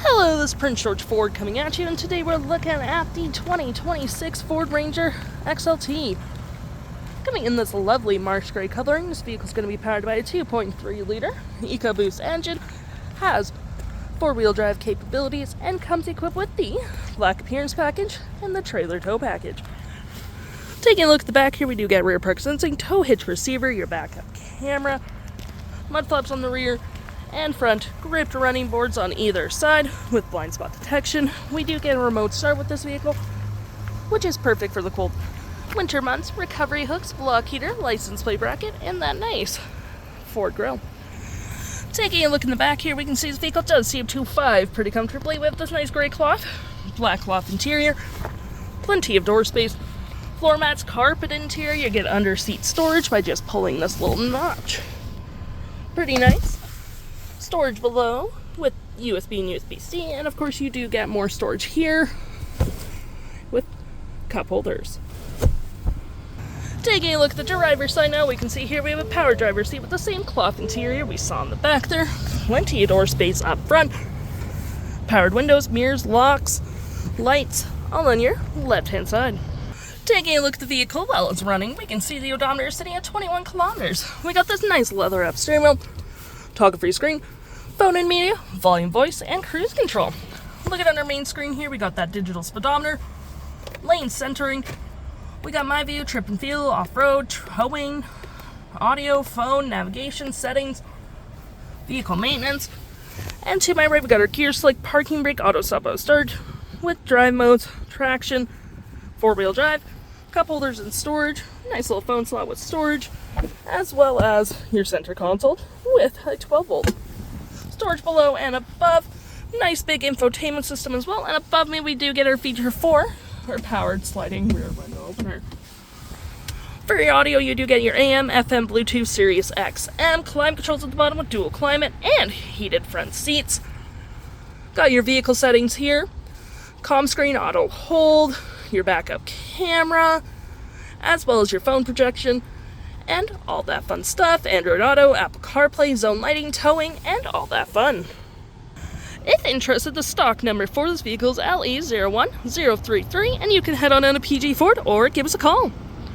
Hello, this is Prince George Ford coming at you, and today we're looking at the 2026 Ford Ranger XLT. Coming in this lovely Marsh gray coloring, this vehicle is going to be powered by a 2.3 liter EcoBoost engine, has four-wheel drive capabilities, and comes equipped with the black appearance package and the trailer tow package. Taking a look at the back here, we do get rear park sensing, tow hitch receiver, your backup camera, mud flaps on the rear, and front gripped running boards on either side with blind spot detection. We do get a remote start with this vehicle, which is perfect for the cold winter months. Recovery hooks, block heater, license plate bracket, and that nice Ford grille. Taking a look in the back here, we can see this vehicle does seat 2.5 pretty comfortably with this nice gray cloth, black cloth interior, plenty of door space, floor mats, carpet interior. You get under seat storage by just pulling this little notch. Pretty nice. Storage below with USB and USB-C, and of course you do get more storage here with cup holders. Taking a look at the driver's side now, we can see here we have a power driver's seat with the same cloth interior we saw in the back there. Plenty of door space up front. Powered windows, mirrors, locks, lights, all on your left-hand side. Taking a look at the vehicle while it's running, we can see the odometer sitting at 21 kilometers. We got this nice leather-wrapped steering wheel, toggle-free screen, phone and media, volume, voice, and cruise control. Look at our main screen here, we got that digital speedometer, lane centering, we got my view, trip and feel, off-road, towing, audio, phone, navigation, settings, vehicle maintenance, and to my right we got our gear select, parking brake, auto stop, auto start, with drive modes, traction, four-wheel drive, cup holders and storage, nice little phone slot with storage, as well as your center console with a 12-volt. Storage below and above, nice big infotainment system as well, and above me we do get our feature 4, our powered sliding rear window opener. For your audio, you do get your AM, FM, Bluetooth, Sirius XM, climate controls at the bottom with dual climate, and heated front seats. Got your vehicle settings here, comm screen, auto hold, your backup camera, as well as your phone projection, and all that fun stuff, Android Auto, Apple CarPlay, zone lighting, towing, and all that fun. If interested, the stock number for this vehicle is LE01033, and you can head on down to PG Ford or give us a call.